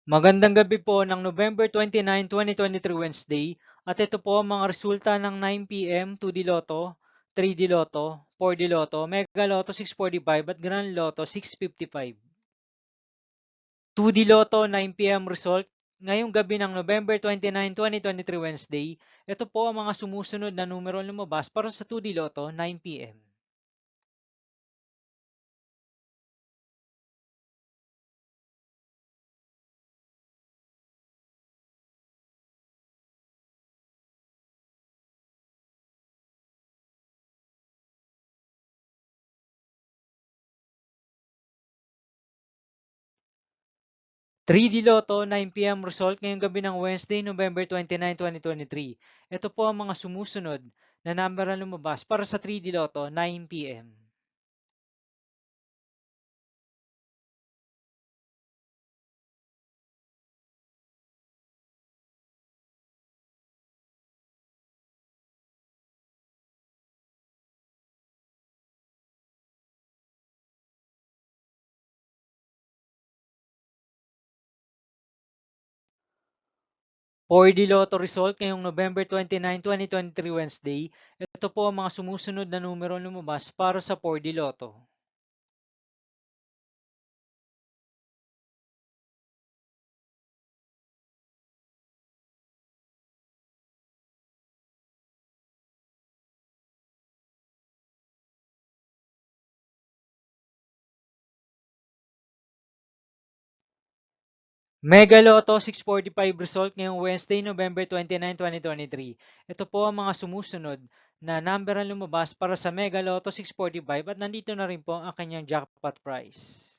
Magandang gabi po ng November 29, 2023 Wednesday at ito po ang mga resulta ng 9 p.m. 2D Lotto, 3D Lotto, 4D Lotto, Mega Lotto 645 at Grand Lotto 655. 2D Lotto 9 p.m. result ngayong gabi ng November 29, 2023 Wednesday. Ito po ang mga sumusunod na numero lumabas para sa 2D Lotto 9 p.m. 3D Lotto 9 p.m. result ngayong gabi ng Wednesday, November 29, 2023. Ito po ang mga sumusunod na number na lumabas para sa 3D Lotto 9 p.m. For the Lotto result ngayong November 29, 2023 Wednesday, ito po ang mga sumusunod na numero lumabas para sa 4D Lotto. Mega Lotto 645 result ngayong Wednesday, November 29, 2023. Ito po ang mga sumusunod na number na lumabas para sa Mega Lotto 645 at nandito na rin po ang kanyang jackpot price.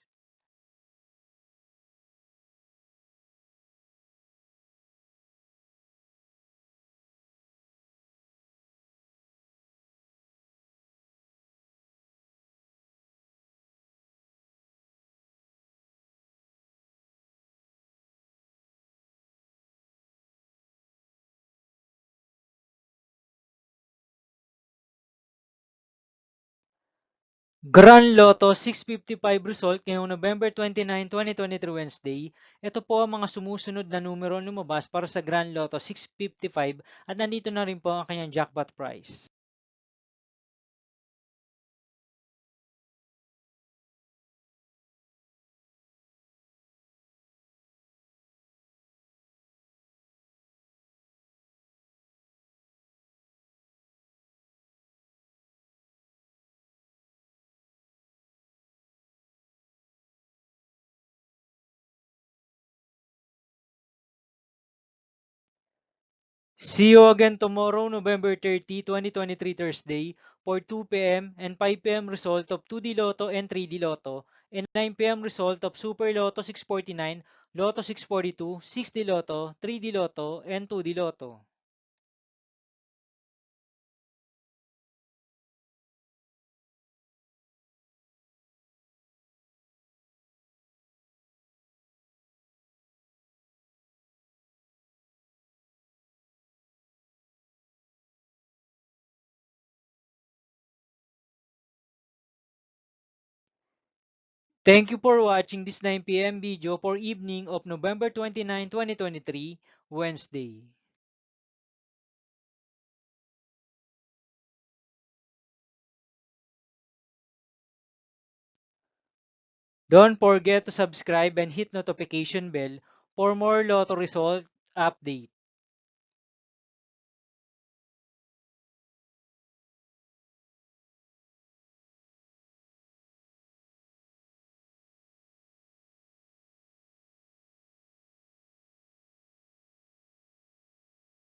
Grand Lotto 655 result ngayong November 29, 2023 Wednesday. Ito po ang mga sumusunod na numero lumabas para sa Grand Lotto 655 at nandito na rin po ang kanyang jackpot price. See you again tomorrow, November 30, 2023 Thursday for 2 p.m. and 5 p.m. result of 2D Lotto and 3D Lotto and 9 p.m. result of Super Lotto 649, Lotto 642, 6D Lotto, 3D Lotto, and 2D Lotto. Thank you for watching this 9 p.m. video for evening of November 29, 2023, Wednesday. Don't forget to subscribe and hit notification bell for more Lotto result update.